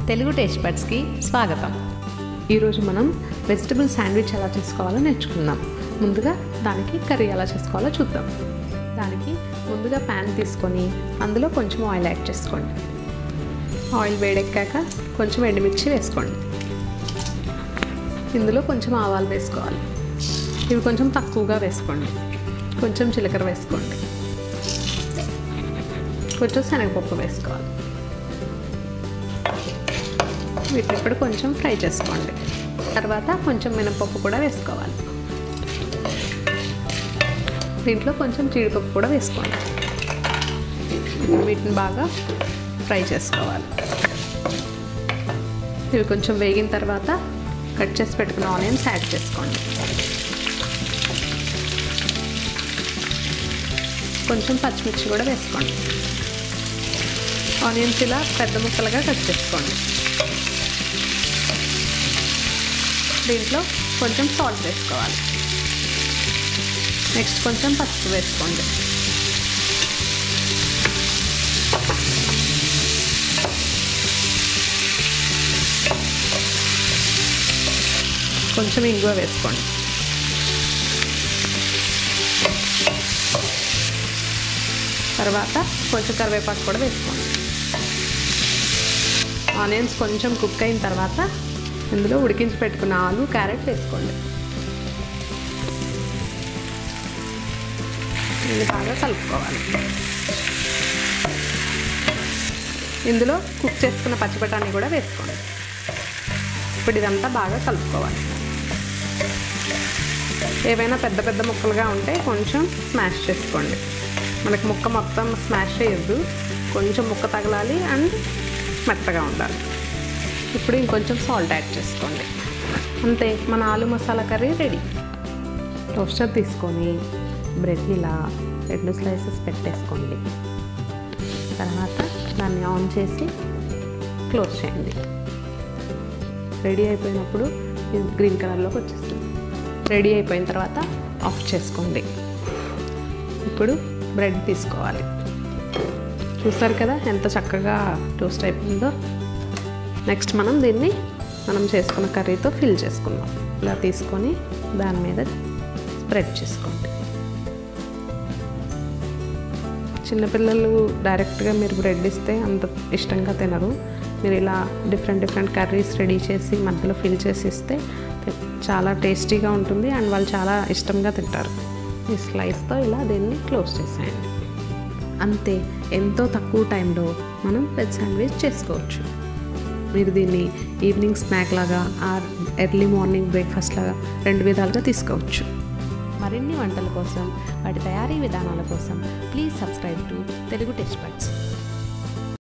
Telugu taste బడ్స్కి స్వాగతం. ఈరోజు మనం వెజిటబుల్ శాండ్విచ్ ఎలా చేసుకోవాలో నేర్చుకుందాం. ముందుగా దానికి కర్రీ ఎలా చేసుకోవాలో చూద్దాం. దానికి ముందుగా ప్యాన్ తీసుకొని అందులో కొంచెం ఆయిల్ యాడ్ చేసుకోండి. ఆయిల్ వేడెక్కాక కొంచెం ఎండుమిర్చి వేసుకోండి. ఇందులో కొంచెం ఆవాలు వేసుకోవాలి. ఇవి కొంచెం తక్కువగా వేసుకోండి. కొంచెం జీలకర్ర వేసుకోండి. కొంచెం శనగపప్పు వేసుకోవాలి. వీటిని ఇప్పుడు కొంచెం ఫ్రై చేసుకోండి. తర్వాత కొంచెం మినపప్పు కూడా వేసుకోవాలి. దీంట్లో కొంచెం జీడిపప్పు కూడా వేసుకోండి. వీటిని బాగా ఫ్రై చేసుకోవాలి. ఇవి కొంచెం వేగిన తర్వాత కట్ చేసి పెట్టుకున్న ఆనియన్స్ యాడ్ చేసుకోండి. కొంచెం పచ్చిమిర్చి కూడా వేసుకోండి. ఆనియన్స్ ఇలా పెద్ద ముక్కలుగా కట్ చేసుకోండి. దీంట్లో కొంచెం సాల్ట్ వేసుకోవాలి. నెక్స్ట్ కొంచెం పసుపు వేసుకోండి. కొంచెం ఇంగువ వేసుకోండి. తర్వాత కొంచెం కరివేపాకు కూడా వేసుకోండి. ఆనియన్స్ కొంచెం కుక్ అయిన తర్వాత ఇందులో ఉడికించి పెట్టుకున్న ఆలు, క్యారెట్ వేసుకోండి. ఇది బాగా కలుపుకోవాలి. ఇందులో కుక్ చేసుకున్న పచ్చి బఠానీ కూడా వేసుకోండి. ఇప్పుడు ఇదంతా బాగా కలుపుకోవాలి. ఏవైనా పెద్ద పెద్ద ముక్కలుగా ఉంటే కొంచెం స్మాష్ చేసుకోండి. మనకి ముక్క మొత్తం స్మాష్ చేయొద్దు, కొంచెం ముక్క తగలాలి అండ్ మెత్తగా ఉండాలి. ఇప్పుడు ఇంకొంచెం సాల్ట్ యాడ్ చేసుకోండి. అంతే, మన ఆలు మసాలా కర్రీ రెడీ. టోస్టర్ తీసుకొని బ్రెడ్ని ఇలా 2 స్లైసెస్ పెట్టేసుకోండి. తర్వాత దాన్ని ఆన్ చేసి క్లోజ్ చేయండి. రెడీ అయిపోయినప్పుడు ఇది గ్రీన్ కలర్లోకి వచ్చేస్తుంది. రెడీ అయిపోయిన తర్వాత ఆఫ్ చేసుకోండి. ఇప్పుడు బ్రెడ్ తీసుకోవాలి. చూస్తారు కదా ఎంత చక్కగా టోస్ట్ అయిపోయిందో. నెక్స్ట్ మనం దీన్ని చేసుకున్న కర్రీతో ఫిల్ చేసుకుందాం. ఇలా తీసుకొని దాని మీద స్ప్రెడ్ చేసుకోండి. చిన్నపిల్లలు డైరెక్ట్గా మీరు బ్రెడ్ ఇస్తే అంత ఇష్టంగా తినరు. మీరు ఇలా డిఫరెంట్ కర్రీస్ రెడీ చేసి మధ్యలో ఫిల్ చేసి ఇస్తే చాలా టేస్టీగా ఉంటుంది అండ్ వాళ్ళు చాలా ఇష్టంగా తింటారు. ఈ స్లైస్తో ఇలా దీన్ని క్లోజ్ చేసేయండి. అంతే, ఎంతో తక్కువ టైంలో మనం వెజ్ శాండ్విచ్ చేసుకోవచ్చు. మీరు దీన్ని ఈవినింగ్ స్నాక్ లాగా ఆర్ ఎర్లీ మార్నింగ్ బ్రేక్ఫాస్ట్ లాగా 2 విధాలుగా తీసుకోవచ్చు. మరిన్ని వంటల కోసం, వాటి తయారీ విధానాల కోసం please subscribe to Telugu taste buds.